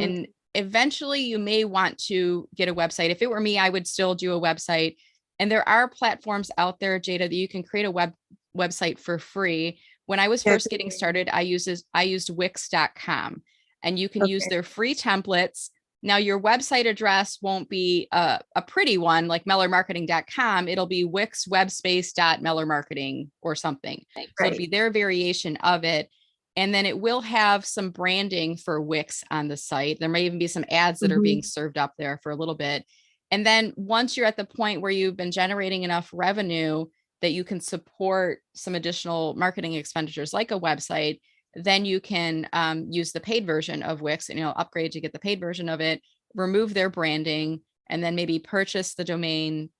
And eventually you may want to get a website. If it were me, I would still do a website. And there are platforms out there, Jada, that you can create a website for free. When I was first getting started, I used Wix.com, and you can use their free templates. Now your website address won't be a pretty one like mellermarketing.com. It'll be Wix webspace.mellermarketing or something. Right. So it'll be their variation of it. And then it will have some branding for Wix on the site. There may even be some ads that are being served up there for a little bit. And then once you're at the point where you've been generating enough revenue that you can support some additional marketing expenditures like a website, then you can use the paid version of Wix and, upgrade to get the paid version of it, remove their branding, and then maybe purchase the domain,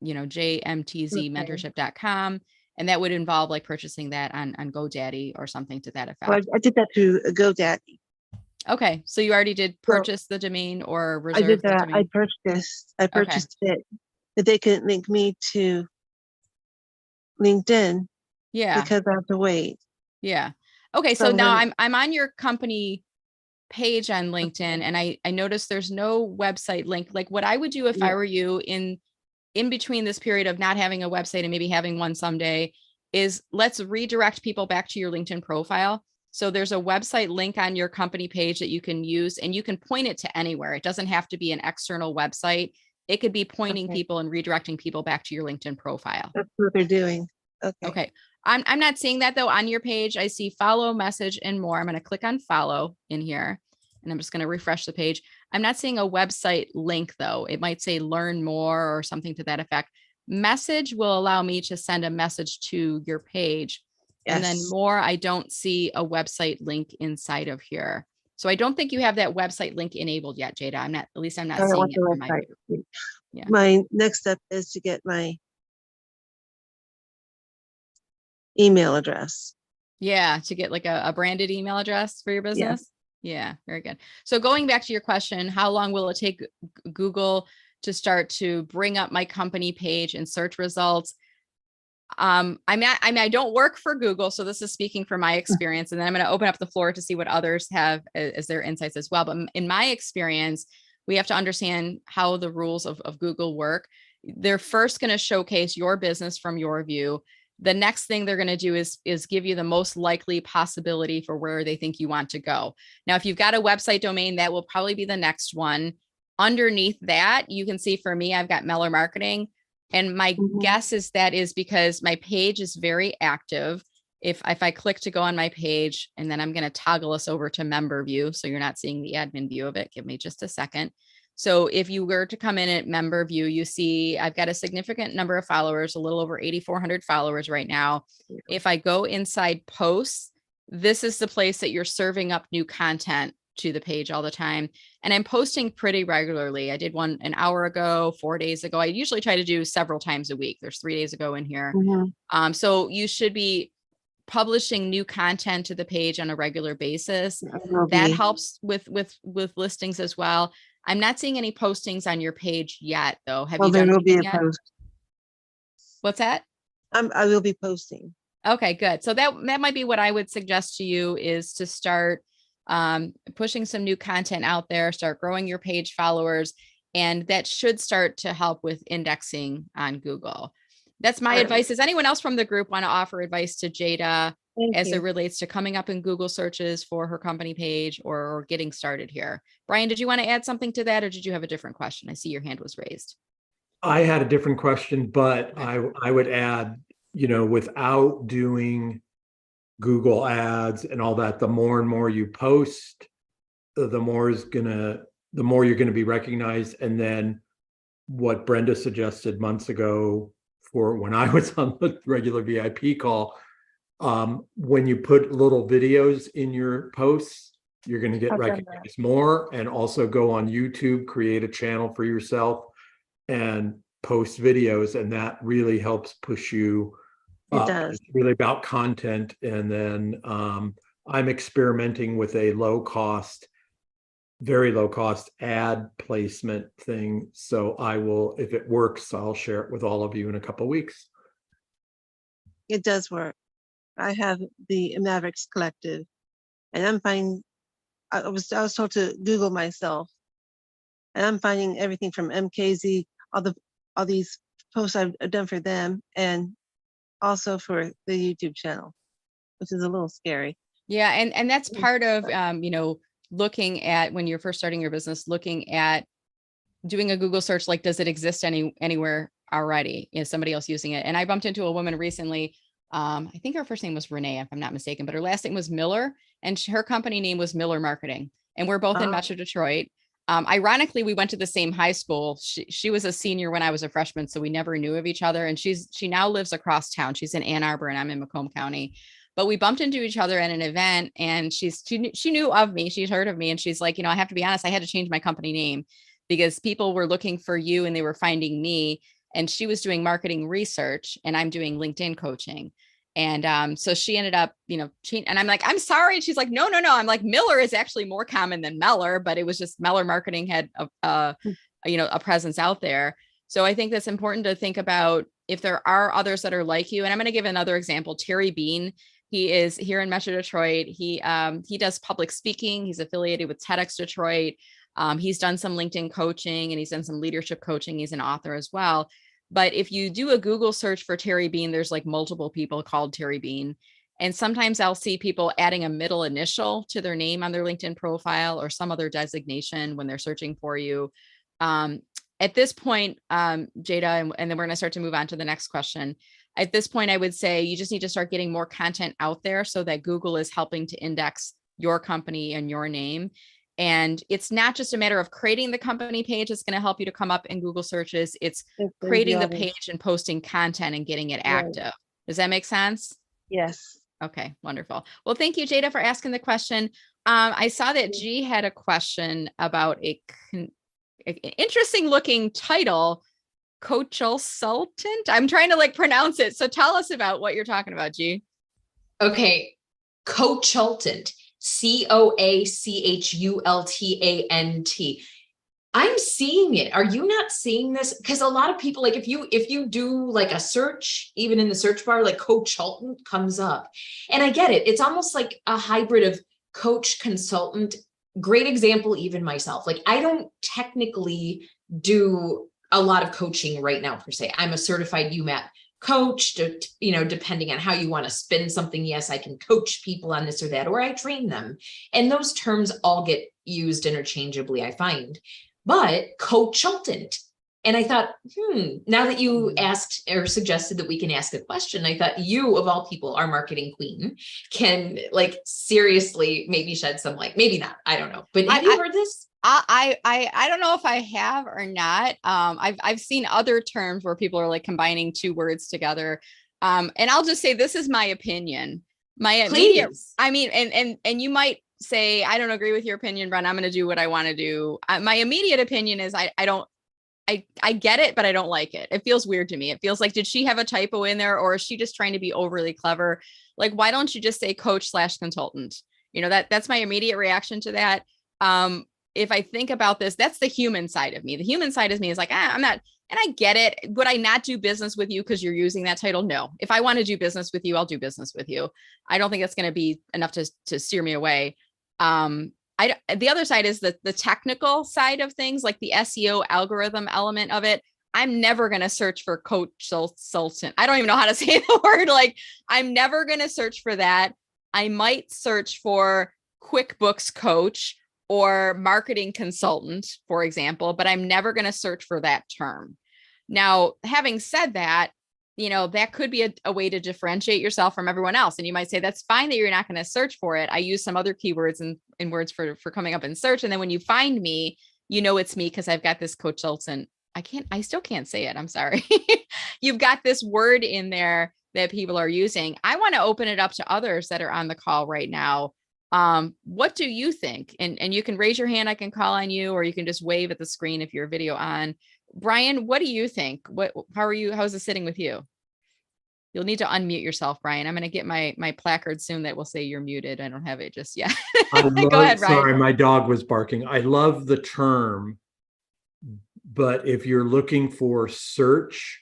jmtzmentorship.com. And that would involve like purchasing that on GoDaddy or something to that effect. Well, I did that through GoDaddy. Okay. So you already did purchase the domain or reserve I did that. the domain? I purchased it, but they couldn't link me to LinkedIn. Yeah. Because I have to wait. Yeah. Okay. So now I'm on your company page on LinkedIn, and I noticed there's no website link. Like what I would do if I were you in between this period of not having a website and maybe having one someday is let's redirect people back to your LinkedIn profile. So there's a website link on your company page that you can use, and you can point it to anywhere. It doesn't have to be an external website. It could be pointing people and redirecting people back to your LinkedIn profile. That's what they're doing. Okay. I'm not seeing that though on your page. I see follow, message, and more. I'm going to click on follow in here, and I'm just going to refresh the page. I'm not seeing a website link though. It might say learn more or something to that effect. Message will allow me to send a message to your page. Yes. And then more, I don't see a website link inside of here. So I don't think you have that website link enabled yet, Jada. I'm not seeing it from my view. Yeah. My next step is to get my email address. Yeah, to get like a branded email address for your business. Yeah, very good. So going back to your question, how long will it take Google to start to bring up my company page and search results? I don't work for Google, so this is speaking from my experience, and then I'm going to open up the floor to see what others have as their insights as well. But in my experience, we have to understand how the rules of Google work. They're first going to showcase your business from your view. The next thing they're going to do is give you the most likely possibility for where they think you want to go. Now, if you've got a website domain, that will probably be the next one. Underneath that, you can see for me, I've got Meller Marketing. And my guess is that is because my page is very active. If I click to go on my page, and then I'm going to toggle us over to member view, so you're not seeing the admin view of it. Give me just a second. So if you were to come in at member view, you see I've got a significant number of followers, a little over 8,400 followers right now. If I go inside posts, this is the place that you're serving up new content to the page all the time. And I'm posting pretty regularly. I did one an hour ago, 4 days ago. I usually try to do several times a week. There's 3 days ago in here. So you should be publishing new content to the page on a regular basis. That helps with listings as well. I'm not seeing any postings on your page yet, though. Have you done anything yet? What's that? I will be posting. Okay, good. So that might be what I would suggest to you is to start pushing some new content out there, start growing your page followers, and that should start to help with indexing on Google. That's my advice. Does anyone else from the group want to offer advice to Jada as it relates to coming up in Google searches for her company page or getting started here? Brian, did you want to add something to that, or did you have a different question? I see your hand was raised. I had a different question, but I would add, without doing Google ads and all that, the more and more you post, the more you're going to be recognized. And then what Brenda suggested months ago for when I was on the regular VIP call, when you put little videos in your posts, you're going to get recognized more. And also go on YouTube, create a channel for yourself and post videos. And that really helps push you. It does. It's really about content. And then I'm experimenting with a very low cost ad placement thing. So I will, if it works, I'll share it with all of you in a couple of weeks. It does work. I have the Mavericks Collective, and I'm finding I was told to Google myself, and I'm finding everything from MKZ, all these posts I've done for them, and also for the YouTube channel, which is a little scary. Yeah, and that's part of looking at when you're first starting your business, looking at doing a Google search, like, does it exist anywhere already? Is somebody else using it? And I bumped into a woman recently. I think her first name was Renee, if I'm not mistaken, but her last name was Miller, and her company name was Miller Marketing. And we're both in Metro Detroit. Ironically, we went to the same high school. She was a senior when I was a freshman, so we never knew of each other. And she now lives across town. She's in Ann Arbor, and I'm in Macomb County. But we bumped into each other at an event, and she knew of me. She'd heard of me, and she's like, I have to be honest, I had to change my company name because people were looking for you and they were finding me. And she was doing marketing research, and I'm doing LinkedIn coaching. And so she ended up, and I'm like, I'm sorry. And she's like, no. I'm like, Miller is actually more common than Meller, but it was just Meller Marketing had a presence out there. So I think that's important to think about if there are others that are like you. And I'm going to give another example. Terry Bean, he is here in Metro Detroit. He does public speaking. He's affiliated with TEDx Detroit. He's done some LinkedIn coaching, and he's done some leadership coaching. He's an author as well. But if you do a Google search for Terry Bean, there's like multiple people called Terry Bean. And sometimes I'll see people adding a middle initial to their name on their LinkedIn profile or some other designation when they're searching for you. At this point, Jada, and then we're going to start to move on to the next question. At this point, I would say you just need to start getting more content out there so that Google is helping to index your company and your name. And it's not just a matter of creating the company page that's going to help you to come up in Google searches. It's creating the page and posting content and getting it active. Right. Does that make sense? Yes. Okay, wonderful. Well, thank you, Jada, for asking the question. I saw that G had a question about an interesting looking title, consultant. I'm trying to pronounce it. So tell us about what you're talking about, G. Okay, consultant. COACHULTANT. I'm seeing it. Are you not seeing this? Because a lot of people, if you do a search, even in the search bar, consultant comes up. And I get it. It's almost like a hybrid of coach, consultant. Great example, even myself. I don't technically do a lot of coaching right now, per se. I'm a certified UMAT coach, depending on how you want to spin something. Yes, I can coach people on this or that, or I train them. And those terms all get used interchangeably, I find. But consultant. And I thought, now that you asked or suggested that we can ask a question, I thought you, of all people, our marketing queen, can seriously maybe shed some light. Maybe not. I don't know. But have you heard this? I don't know if I have or not. I've seen other terms where people are combining two words together. And I'll just say, this is my opinion. My immediate, I mean, and you might say, I don't agree with your opinion, Brenda. I'm going to do what I want to do. My immediate opinion is I get it, but I don't like it. It feels weird to me. It feels like, did she have a typo in there, or is she just trying to be overly clever? Why don't you just say coach/consultant? That's my immediate reaction to that. If I think about this, that's the human side of me. The human side of me is I'm not, and I get it. Would I not do business with you because you're using that title? No. If I want to do business with you, I'll do business with you. I don't think that's going to be enough to steer me away. The other side is the technical side of things, like the SEO algorithm element of it. I'm never going to search for consultant. I don't even know how to say the word. I'm never going to search for that. I might search for QuickBooks coach or marketing consultant, for example, but I'm never going to search for that term. Now, having said that, that could be a way to differentiate yourself from everyone else. And you might say, that's fine that you're not going to search for it. I use some other keywords and words for coming up in search. And then when you find me, it's me because I've got this consultant. I still can't say it. I'm sorry. You've got this word in there that people are using. I want to open it up to others that are on the call right now. What do you think? And you can raise your hand. I can call on you, or you can just wave at the screen if your video on. Brian, what do you think? How are you? How's it sitting with you? You'll need to unmute yourself, Brian. I'm going to get my placard soon that will say you're muted. I don't have it just yet. Go ahead, Brian. Sorry, my dog was barking. I love the term, but if you're looking for search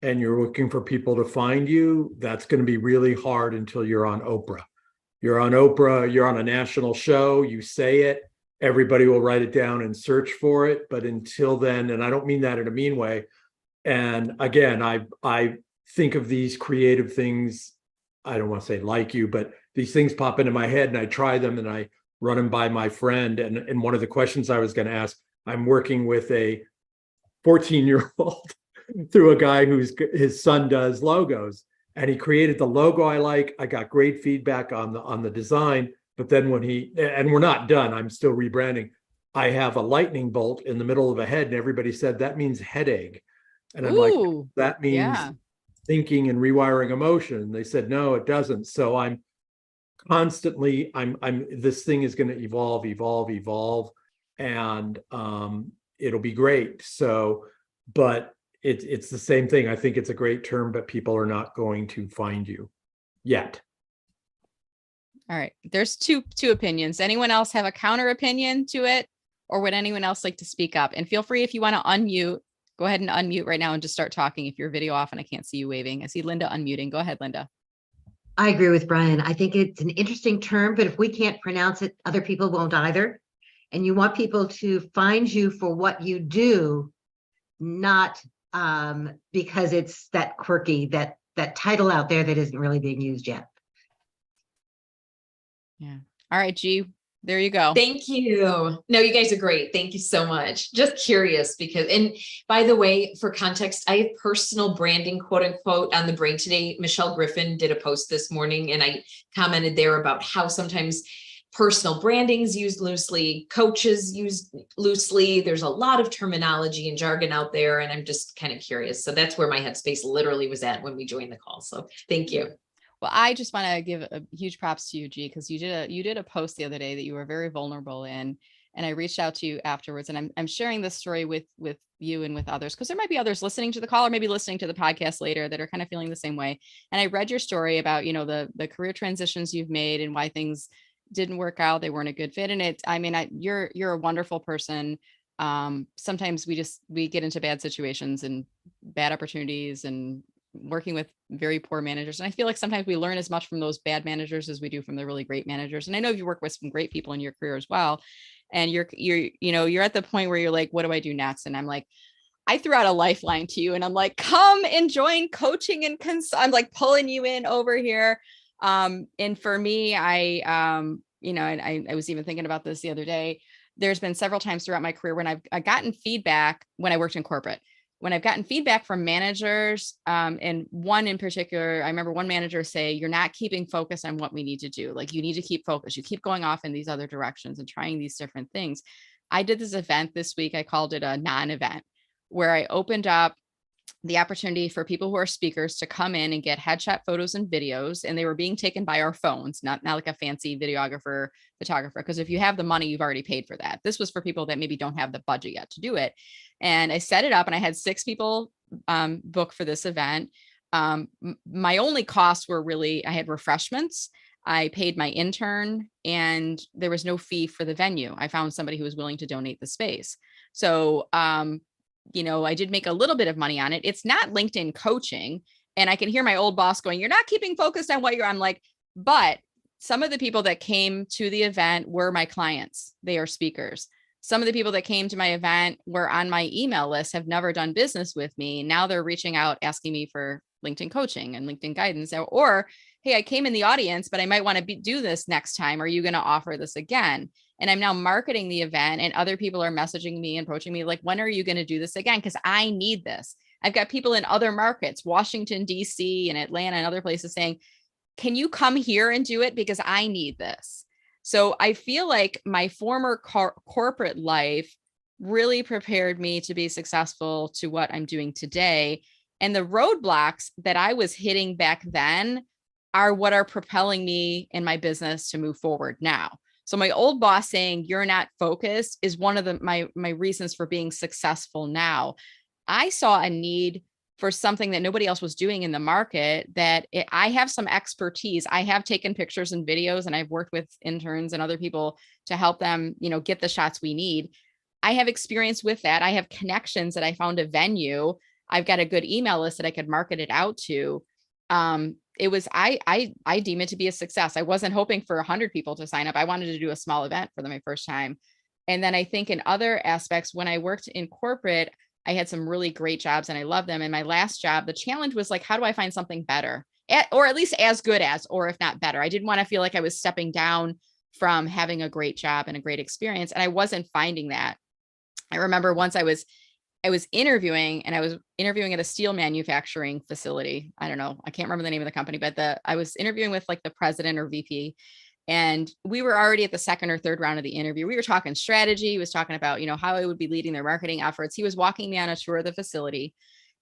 and you're looking for people to find you, that's going to be really hard until you're on Oprah. You're on Oprah, you're on a national show, you say it, everybody will write it down and search for it. But until then, and I don't mean that in a mean way. And again, I think of these creative things, I don't want to say like you, but these things pop into my head and I try them and I run them by my friend. And one of the questions I was going to ask, I'm working with a 14-year-old through a guy his son does logos, and he created the logo I like. I got great feedback on the design, but then and we're not done, I'm still rebranding. I have a lightning bolt in the middle of a head, and everybody said that means headache. And I'm like, Ooh, that means yeah. thinking and rewiring emotion. They said, no, it doesn't. So I'm constantly, this thing is going to evolve, and it'll be great. So, but it's the same thing. I think it's a great term, but people are not going to find you yet. All right. There's two opinions. Anyone else have a counter opinion to it? Or would anyone else like to speak up? And feel free, if you want to unmute, go ahead and unmute right now and just start talking. If your video off and I can't see you waving. I see Linda unmuting. Go ahead, Linda. I agree with Brian. I think it's an interesting term, but if we can't pronounce it, other people won't either. And you want people to find you for what you do, not because it's that quirky, that title out there that isn't really being used yet. Yeah. All right, G, there you go. Thank you. No, you guys are great. Thank you so much. Just curious because, and by the way, for context, I have personal branding, quote unquote, on the brain today. Michelle Griffin did a post this morning and I commented there about how sometimes personal branding is used loosely, coaches used loosely. There's a lot of terminology and jargon out there, and I'm just kind of curious. So that's where my headspace literally was at when we joined the call. So thank you. Well, I just want to give a huge props to you, G, because you did a post the other day that you were very vulnerable in, and I reached out to you afterwards, and I'm sharing this story with you and with others because there might be others listening to the call or maybe listening to the podcast later that are kind of feeling the same way. And I read your story about the career transitions you've made and why things didn't work out, they weren't a good fit. And you're a wonderful person. Sometimes we get into bad situations and bad opportunities and working with very poor managers. And I feel like sometimes we learn as much from those bad managers as we do from the really great managers. And I know you work with some great people in your career as well. And you're at the point where you're like, what do I do next? And I'm like, I threw out a lifeline to you and I'm like, come and join coaching and I'm like pulling you in over here. And for me, I was even thinking about this the other day. There's been several times throughout my career when I've gotten feedback when I worked in corporate, when I've gotten feedback from managers, and one in particular, I remember one manager say, you're not keeping focus on what we need to do. Like, you need to keep focus. You keep going off in these other directions and trying these different things. I did this event this week. I called it a non-event, where I opened up the opportunity for people who are speakers to come in and get headshot photos and videos. And they were being taken by our phones, not like a fancy videographer, photographer. Because if you have the money, you've already paid for that. This was for people that maybe don't have the budget yet to do it. And I set it up and I had 6 people book for this event. My only costs were really, I had refreshments. I paid my intern and there was no fee for the venue. I found somebody who was willing to donate the space. So, I did make a little bit of money on it. It's not LinkedIn coaching. And I can hear my old boss going, you're not keeping focused on what I'm like, but some of the people that came to the event were my clients. They are speakers. Some of the people that came to my event were on my email list, have never done business with me. Now they're reaching out, asking me for LinkedIn coaching and LinkedIn guidance, or, hey, I came in the audience, but I might want to do this next time. Are you going to offer this again? And I'm now marketing the event and other people are messaging me and approaching me like, when are you going to do this again? Because I need this. I've got people in other markets, Washington, DC and Atlanta and other places saying, can you come here and do it? Because I need this. So I feel like my former corporate life really prepared me to be successful to what I'm doing today. And the roadblocks that I was hitting back then are what are propelling me in my business to move forward now. So my old boss saying you're not focused is one of my reasons for being successful now. I saw a need for something that nobody else was doing in the market, I have some expertise. I have taken pictures and videos and I've worked with interns and other people to help them, get the shots we need. I have experience with that. I have connections that I found a venue. I've got a good email list that I could market it out to. I deem it to be a success. I wasn't hoping for 100 people to sign up. I wanted to do a small event for my first time. And then I think in other aspects, when I worked in corporate, I had some really great jobs and I love them. And my last job, the challenge was like, how do I find something better or at least as good as, or if not better? I didn't want to feel like I was stepping down from having a great job and a great experience. And I wasn't finding that. I remember once I was interviewing, and I was interviewing at a steel manufacturing facility. I don't know, I can't remember the name of the company, but I was interviewing with like the president or VP. And we were already at the second or third round of the interview. We were talking strategy. He was talking about, how I would be leading their marketing efforts. He was walking me on a tour of the facility,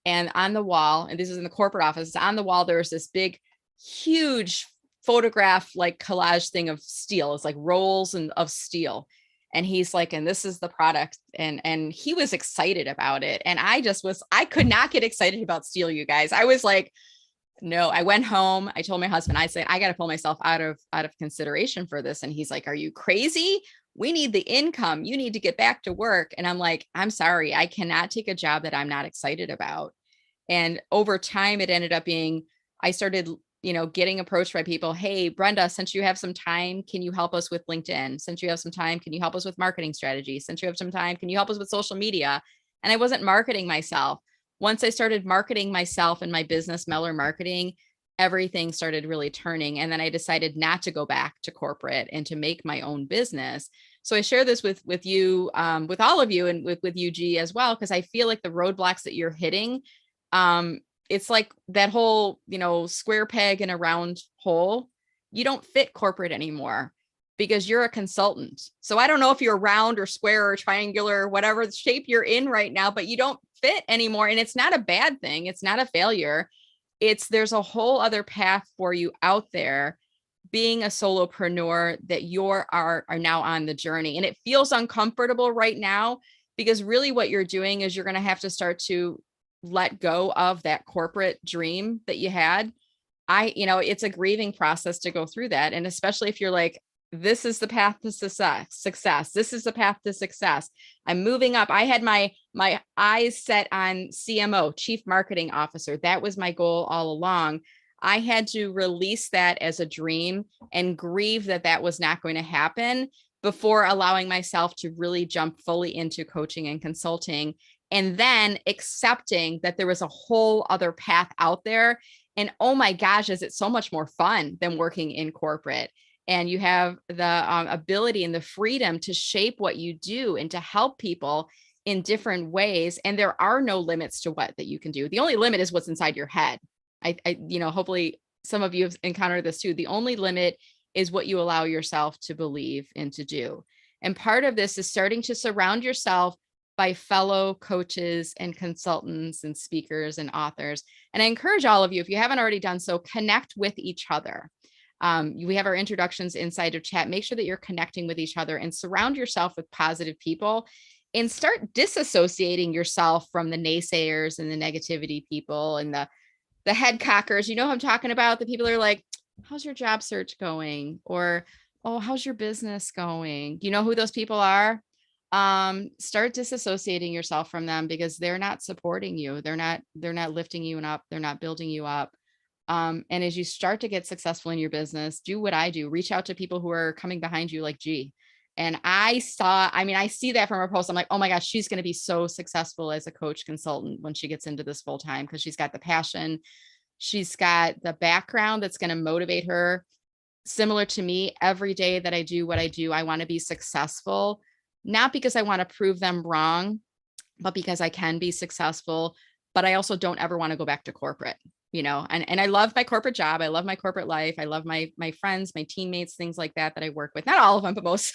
and on the wall, and this is in the corporate office, on the wall, there was this big, huge photograph, like collage thing of steel. It's like rolls of steel. And he's like, and this is the product. And he was excited about it. And I could not get excited about steel, you guys. I was like, no. I went home. I told my husband, I said, I got to pull myself out of consideration for this. And he's like, are you crazy? We need the income. You need to get back to work. And I'm like, I'm sorry, I cannot take a job that I'm not excited about. And over time, it ended up being, I started, getting approached by people. Hey, Brenda, since you have some time, can you help us with LinkedIn? Since you have some time, can you help us with marketing strategies? Since you have some time, can you help us with social media? And I wasn't marketing myself. Once I started marketing myself and my business, Meller Marketing, everything started really turning. And then I decided not to go back to corporate and to make my own business. So I share this with you, with all of you, and with UG as well, because I feel like the roadblocks that you're hitting, it's like that whole, square peg in a round hole. You don't fit corporate anymore because you're a consultant. So I don't know if you're round or square or triangular or whatever shape you're in right now, but you don't fit anymore. And it's not a bad thing. It's not a failure. There's a whole other path for you out there, being a solopreneur, that are now on the journey. And it feels uncomfortable right now because really what you're doing is you're going to have to start to let go of that corporate dream that you had. It's a grieving process to go through that. And especially if you're like, this is the path to success. This is the path to success. I'm moving up. I had my eyes set on CMO, Chief Marketing Officer. That was my goal all along. I had to release that as a dream and grieve that was not going to happen before allowing myself to really jump fully into coaching and consulting. And then accepting that there was a whole other path out there. And oh my gosh, is it so much more fun than working in corporate? And you have the ability and the freedom to shape what you do and to help people in different ways. And there are no limits to what that you can do. The only limit is what's inside your head. Hopefully some of you have encountered this too. The only limit is what you allow yourself to believe and to do. And part of this is starting to surround yourself by fellow coaches and consultants and speakers and authors. And I encourage all of you, if you haven't already done so, connect with each other. We have our introductions inside of chat. Make sure that you're connecting with each other and surround yourself with positive people, and start disassociating yourself from the naysayers and the negativity people and the head cockers. You know who I'm talking about? The people are like, how's your job search going? Or, oh, how's your business going? Do you know who those people are? Start disassociating yourself from them, because they're not supporting you. They're not lifting you up. They're not building you up. And as you start to get successful in your business, do what I do, reach out to people who are coming behind you, like G. And I see that from her post. I'm like, oh my gosh, she's going to be so successful as a coach consultant when she gets into this full time, because she's got the passion. She's got the background that's going to motivate her. Similar to me, every day that I do what I do, I want to be successful. Not because I want to prove them wrong, but because I can be successful. But I also don't ever want to go back to corporate, and I love my corporate job. I love my corporate life. I love my friends, my teammates, things like that I work with. Not all of them, but most.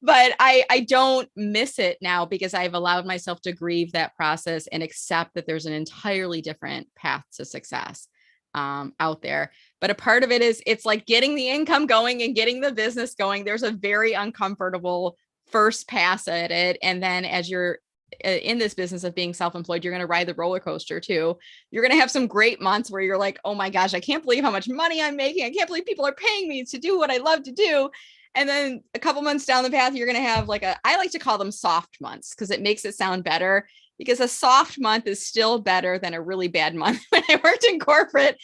But I don't miss it now, because I've allowed myself to grieve that process and accept that there's an entirely different path to success out there. But a part of it is, it's like getting the income going and getting the business going. There's a very uncomfortable first pass at it. And then as you're in this business of being self-employed, you're going to ride the roller coaster too. You're going to have some great months where you're like, oh my gosh, I can't believe how much money I'm making. I can't believe people are paying me to do what I love to do. And then a couple months down the path, you're going to have I like to call them soft months, because it makes it sound better, because a soft month is still better than a really bad month. When I worked in corporate,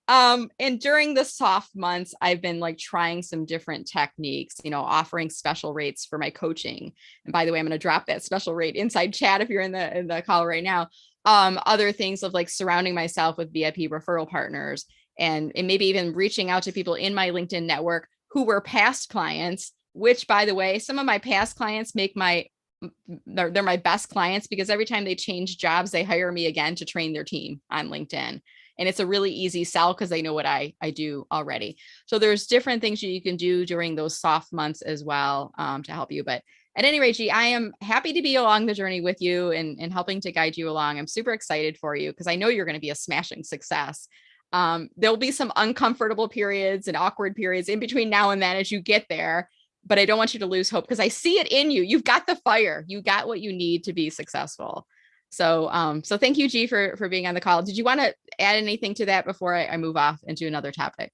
And during the soft months, I've been like trying some different techniques, offering special rates for my coaching. And by the way, I'm going to drop that special rate inside chat if you're in the call right now. Other things of like surrounding myself with VIP referral partners and maybe even reaching out to people in my LinkedIn network who were past clients, which by the way, some of my past clients they're my best clients because every time they change jobs, they hire me again to train their team on LinkedIn. And it's a really easy sell because they know what I do already. So there's different things you can do during those soft months as well to help you. But at any rate, G, I am happy to be along the journey with you and helping to guide you along. I'm super excited for you because I know you're going to be a smashing success. There'll be some uncomfortable periods and awkward periods in between now and then as you get there. But I don't want you to lose hope because I see it in you. You've got the fire. You got what you need to be successful. So thank you, G, for being on the call. Did you want to add anything to that before I move off into another topic?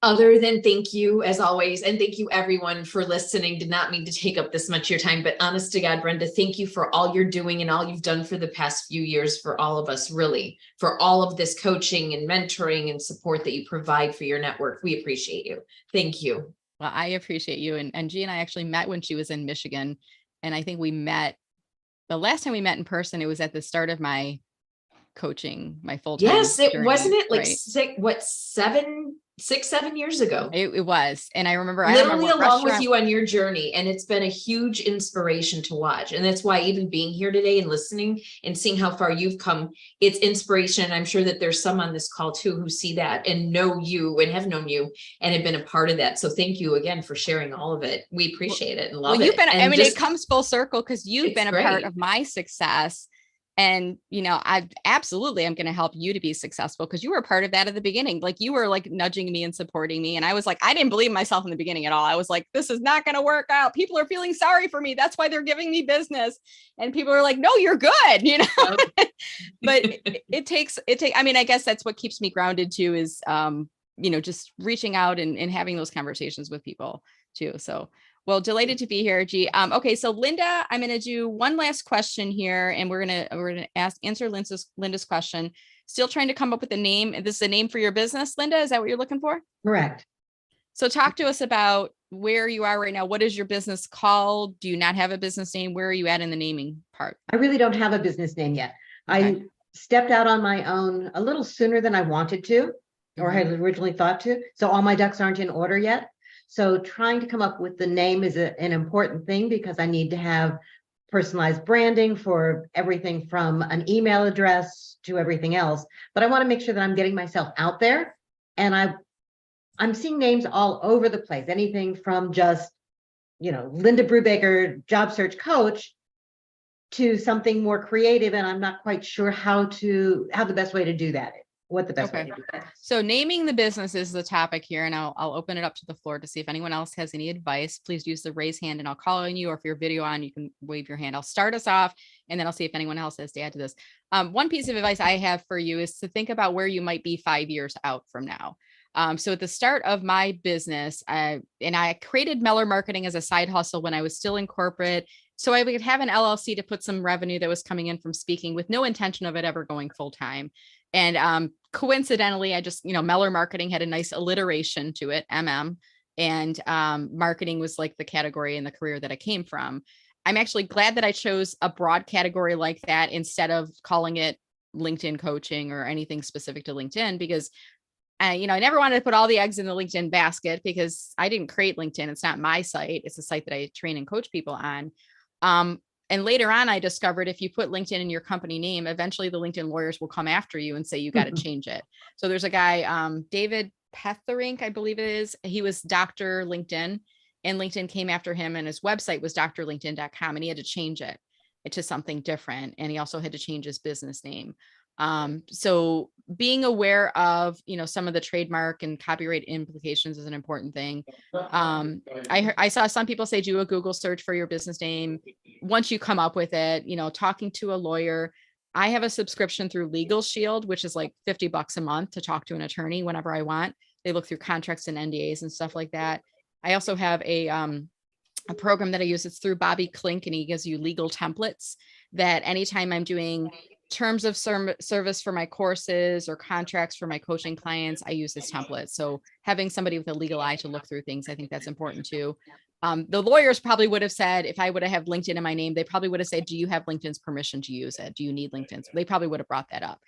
Other than thank you as always, and thank you everyone for listening. Did not mean to take up this much of your time, but honest to God, Brenda, thank you for all you're doing and all you've done for the past few years for all of us, really, for all of this coaching and mentoring and support that you provide for your network. We appreciate you. Thank you. Well, I appreciate you. And G and I actually met when she was in Michigan. And I think the last time we met in person, it was at the start of my coaching, my full-time. Yes, it journey, wasn't it like right? 6-7 years ago. It was. And I remember Literally along with you on your journey. And it's been a huge inspiration to watch. And that's why even being here today and listening and seeing how far you've come, it's inspiration. I'm sure that there's some on this call too who see that and know you and have known you and have been a part of that. So thank you again for sharing all of it. We appreciate it and love it. It comes full circle because you've been a part great. of my success. And, I'm going to help you to be successful because you were part of that at the beginning. Like you were like nudging me and supporting me. And I was like, I didn't believe myself in the beginning at all. I was like, this is not going to work out. People are feeling sorry for me. That's why they're giving me business. And people are like, no, you're good, but I guess that's what keeps me grounded too is, just reaching out and having those conversations with people too. So well, delighted to be here, G. Okay, so Linda, I'm going to do one last question here, and we're gonna answer Linda's question. Still trying to come up with a name. This is a name for your business, Linda. Is that what you're looking for? Correct. So talk to us about where you are right now. What is your business called? Do you not have a business name? Where are you at in the naming part? I really don't have a business name yet. Okay. I stepped out on my own a little sooner than I wanted to, or had originally thought to. So all my ducks aren't in order yet. So trying to come up with the name is an important thing because I need to have personalized branding for everything from an email address to everything else. But I want to make sure that I'm getting myself out there. And I'm seeing names all over the place, anything from just, Linda Brubaker, job search coach, to something more creative. And I'm not quite sure how the best way to do that is. What the best way to do that. So naming the business is the topic here, and I'll open it up to the floor to see if anyone else has any advice. Please use the raise hand and I'll call on you, or if your video on, you can wave your hand. I'll start us off and then I'll see if anyone else has to add to this. One piece of advice I have for you is to think about where you might be 5 years out from now. So at the start of my business, I created Meller Marketing as a side hustle when I was still in corporate. So I would have an LLC to put some revenue that was coming in from speaking with no intention of it ever going full time. And coincidentally, I just, Meller Marketing had a nice alliteration to it, MM, and marketing was like the category and the career that I came from. I'm actually glad that I chose a broad category like that instead of calling it LinkedIn coaching or anything specific to LinkedIn, because I never wanted to put all the eggs in the LinkedIn basket because I didn't create LinkedIn. It's not my site. It's a site that I train and coach people on. And later on, I discovered if you put LinkedIn in your company name, eventually the LinkedIn lawyers will come after you and say, you got to change it. So there's a guy, David Petherink, I believe it is. He was Dr. LinkedIn, and LinkedIn came after him, and his website was drlinkedin.com, and he had to change it to something different. And he also had to change his business name. So being aware of, some of the trademark and copyright implications is an important thing. I saw some people say, do a Google search for your business name. Once you come up with it, talking to a lawyer. I have a subscription through Legal Shield, which is like $50 a month to talk to an attorney whenever I want. They look through contracts and NDAs and stuff like that. I also have a program that I use. It's through Bobby Klink, and he gives you legal templates that anytime I'm doing terms of service for my courses or contracts for my coaching clients, I use this template. So having somebody with a legal eye to look through things, I think that's important too. The lawyers probably would have said, if I would have had LinkedIn in my name, they probably would have said, do you have LinkedIn's permission to use it? Do you need LinkedIn's? They probably would have brought that up.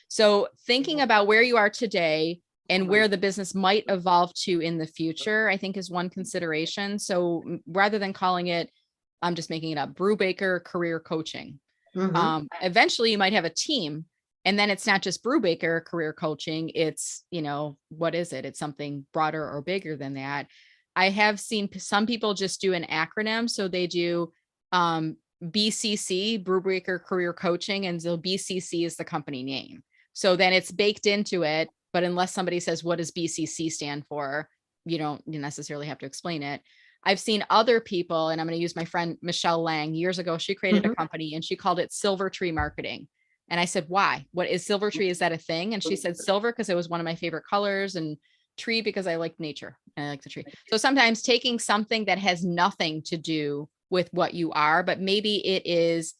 So thinking about where you are today and where the business might evolve to in the future, I think is one consideration. So rather than calling it, I'm just making it up, Brubaker Career Coaching. Eventually you might have a team, and then it's not just Brubaker Career Coaching. It's, what is it? It's something broader or bigger than that. I have seen some people just do an acronym. So they do BCC, Brubaker Career Coaching, and so BCC is the company name. So then it's baked into it. But unless somebody says, what does BCC stand for? You don't necessarily have to explain it. I've seen other people, and I'm going to use my friend Michelle Lang. Years ago, she created a company and she called it Silver Tree Marketing. And I said, why? What is Silver Tree? Is that a thing? And she said silver because it was one of my favorite colors, and tree because I like nature and I like the tree. So sometimes taking something that has nothing to do with what you are, but maybe it is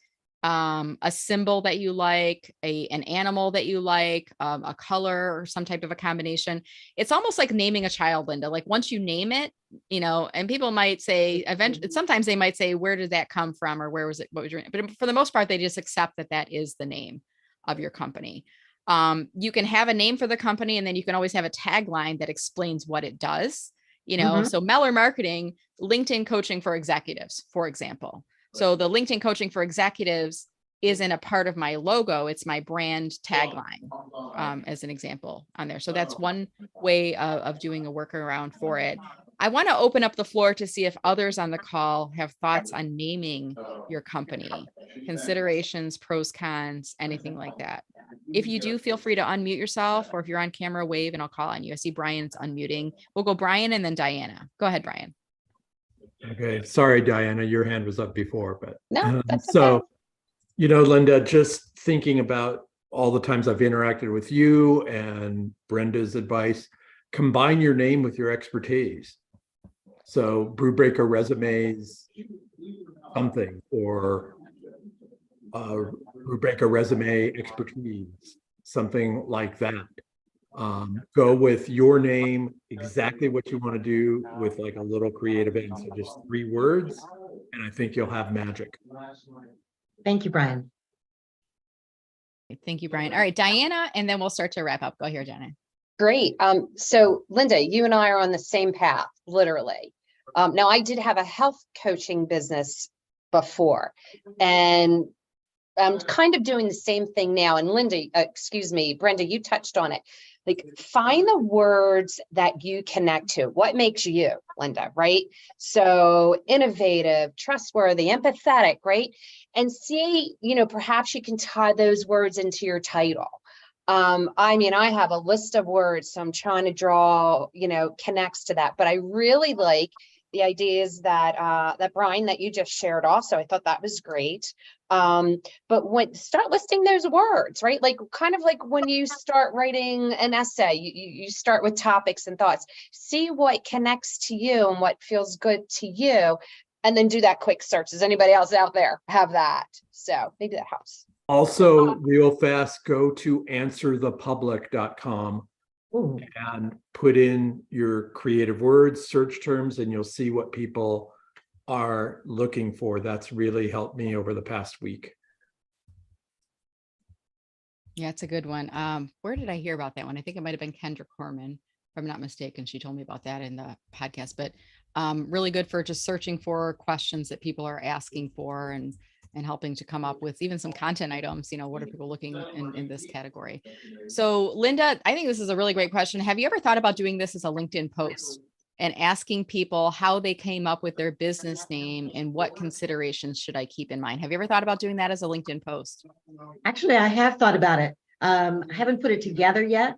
a symbol that you like, an animal that you like, a color or some type of a combination. It's almost like naming a child, Linda. Like once you name it, and people might say, eventually, sometimes they might say, where did that come from? Or where was it? What was your name? But for the most part, they just accept that that is the name of your company. You can have a name for the company, and then you can always have a tagline that explains what it does. So Meller Marketing, LinkedIn coaching for executives, for example. So the LinkedIn coaching for executives isn't a part of my logo. It's my brand tagline, as an example on there. So that's one way of doing a workaround for it. I want to open up the floor to see if others on the call have thoughts on naming your company, considerations, pros, cons, anything like that. If you do, feel free to unmute yourself, or if you're on camera, wave and I'll call on you. I see Brian's unmuting. We'll go Brian and then Diana. Go ahead, Brian. Okay, sorry, Diana, your hand was up before, but No, that's so, okay. Linda, just thinking about all the times I've interacted with you and Brenda's advice, combine your name with your expertise. So Brubaker Resumes, something, or Brubaker Resume Expertise, something like that. Go with your name, exactly what you want to do, with like a little creative answer, just 3 words, and I think you'll have magic. Thank you, Brian. Thank you, Brian. All right, Diana, and then we'll start to wrap up. Go here, Diana. Great. So Linda, you and I are on the same path, literally. Now I did have a health coaching business before, and I'm kind of doing the same thing now. And Linda, Brenda, you touched on it. Like, find the words that you connect to. What makes you, Linda, right? So innovative, trustworthy, empathetic, right? And see, perhaps you can tie those words into your title. I have a list of words, so I'm trying to draw, connects to that. But I really like the ideas that Brian, that you just shared also. I thought that was great. But start listing those words, right? Like, kind of like when you start writing an essay, you start with topics and thoughts, see what connects to you and what feels good to you, and then do that quick search. Does anybody else out there have that? So maybe that helps. Also, real fast, go to answerthepublic.com and put in your creative words, search terms, and you'll see what people are looking for. That's really helped me over the past week. Yeah, it's a good one. Where did I hear about that one? I think it might have been Kendra Corman, if I'm not mistaken. She told me about that in the podcast, but really good for just searching for questions that people are asking for, and helping to come up with even some content items. What are people looking in this category? So Linda, I think this is a really great question. Have you ever thought about doing this as a LinkedIn post and asking people how they came up with their business name and what considerations should I keep in mind? Have you ever thought about doing that as a LinkedIn post? Actually, I have thought about it. I haven't put it together yet,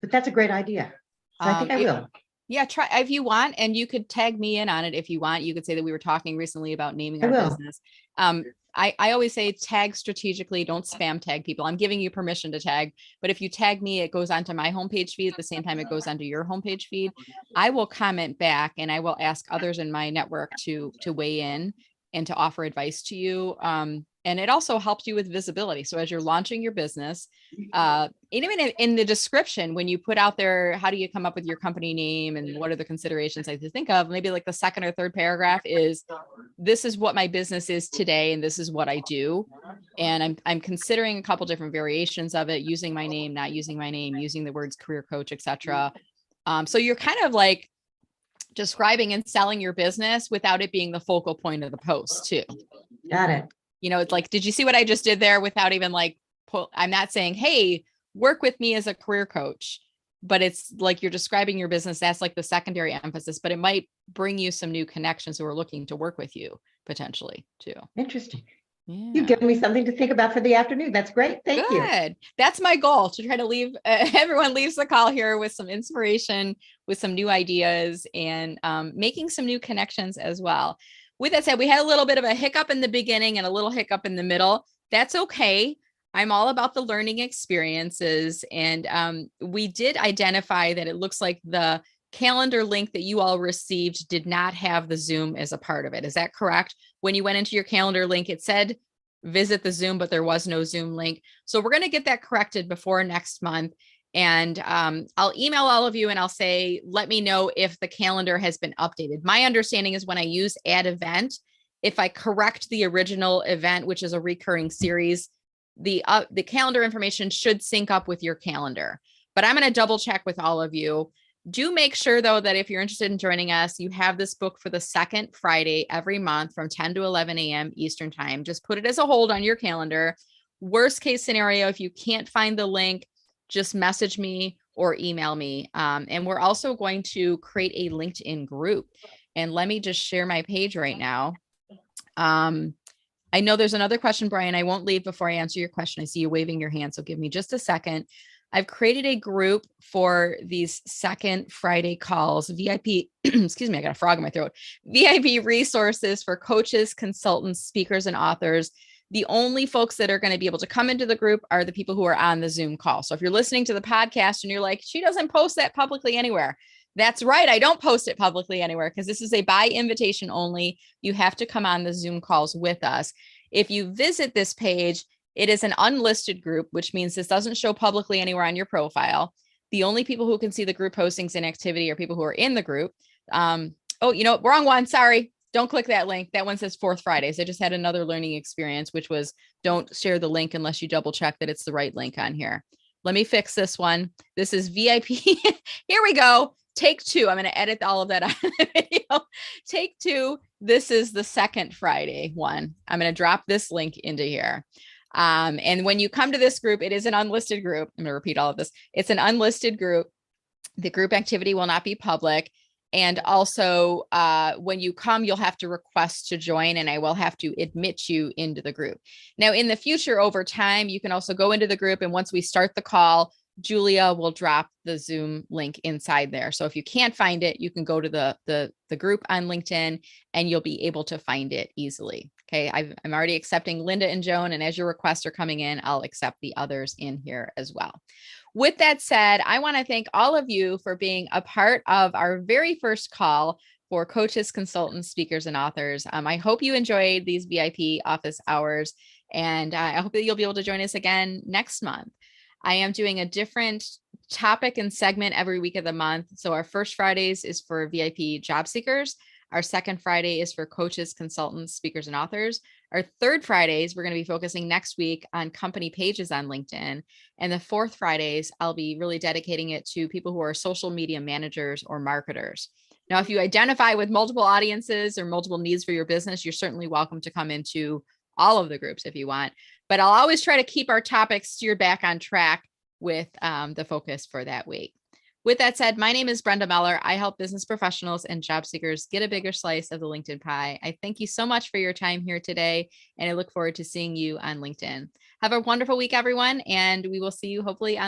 but that's a great idea. So I think I will. Yeah, try if you want, and you could tag me in on it if you want. You could say that we were talking recently about naming our business. I always say tag strategically, don't spam tag people. I'm giving you permission to tag, but if you tag me, it goes onto my homepage feed at the same time it goes onto your homepage feed. I will comment back, and I will ask others in my network to weigh in and to offer advice to you. And it also helps you with visibility. So as you're launching your business, even in the description, when you put out there, how do you come up with your company name and what are the considerations I have to think of? Maybe like the second or third paragraph is, this is what my business is today, and this is what I do. And I'm considering a couple different variations of it, using my name, not using my name, using the words career coach, etc. So you're kind of like describing and selling your business without it being the focal point of the post too. Got it. You know, it's like, did you see what I just did there without even like, I'm not saying, hey, work with me as a career coach, but it's like you're describing your business. That's like the secondary emphasis, but it might bring you some new connections who are looking to work with you potentially too. Interesting. Yeah. You've given me something to think about for the afternoon. That's great. Thank you. Good. That's my goal, to try to leave everyone leaves the call here with some inspiration, with some new ideas, and making some new connections as well. With that said, we had a little bit of a hiccup in the beginning and a little hiccup in the middle. That's okay. I'm all about the learning experiences. And we did identify that it looks like the calendar link that you all received did not have the Zoom as a part of it. Is that correct? When you went into your calendar link, it said visit the Zoom, but there was no Zoom link. So we're going to get that corrected before next month. And I'll email all of you and I'll say, let me know if the calendar has been updated. My understanding is when I use add event, if I correct the original event, which is a recurring series, the calendar information should sync up with your calendar. But I'm going to double check with all of you. Do make sure though, that if you're interested in joining us, you have this book for the second Friday every month from 10 to 11 a.m. Eastern time. Just put it as a hold on your calendar. Worst case scenario, if you can't find the link, just message me or email me. And we're also going to create a LinkedIn group. And let me just share my page right now. I know there's another question, Brian. I won't leave before I answer your question. I see you waving your hand, so give me just a second. I've created a group for these second Friday calls, VIP, excuse me, I got a frog in my throat, VIP resources for coaches, consultants, speakers, and authors. The only folks that are going to be able to come into the group are the people who are on the Zoom call. So if you're listening to the podcast and you're like, she doesn't post that publicly anywhere. That's right. I don't post it publicly anywhere because this is a by invitation only. You have to come on the Zoom calls with us. If you visit this page, it is an unlisted group, which means this doesn't show publicly anywhere on your profile. The only people who can see the group postings and activity are people who are in the group. Oh, you know, wrong one. Sorry. Don't click that link. That one says Fourth Fridays. I just had another learning experience, which was don't share the link unless you double check that it's the right link on here. Let me fix this one. This is VIP. Here we go. Take two. I'm going to edit all of that on the video. Take two. This is the second Friday one. I'm going to drop this link into here. And when you come to this group, it is an unlisted group. I'm going to repeat all of this. It's an unlisted group. The group activity will not be public. And also, when you come, you'll have to request to join, and I will have to admit you into the group. Now, in the future, over time, you can also go into the group, and once we start the call, Julia will drop the Zoom link inside there. So if you can't find it, you can go to the group on LinkedIn, and you'll be able to find it easily. Okay, I'm already accepting Linda and Joan, and as your requests are coming in, I'll accept the others in here as well. With that said, I want to thank all of you for being a part of our very first call for coaches, consultants, speakers, and authors. I hope you enjoyed these VIP office hours, and I hope that you'll be able to join us again next month. I am doing a different topic and segment every week of the month. So our first Fridays is for VIP job seekers. Our second Friday is for coaches, consultants, speakers, and authors. Our third Fridays, we're going to be focusing next week on company pages on LinkedIn. And the fourth Fridays, I'll be really dedicating it to people who are social media managers or marketers. Now, if you identify with multiple audiences or multiple needs for your business, you're certainly welcome to come into all of the groups if you want. But I'll always try to keep our topics steered back on track with the focus for that week. With that said, my name is Brenda Meller. I help business professionals and job seekers get a bigger slice of the LinkedIn pie. I thank you so much for your time here today, and I look forward to seeing you on LinkedIn. Have a wonderful week, everyone, and we will see you hopefully on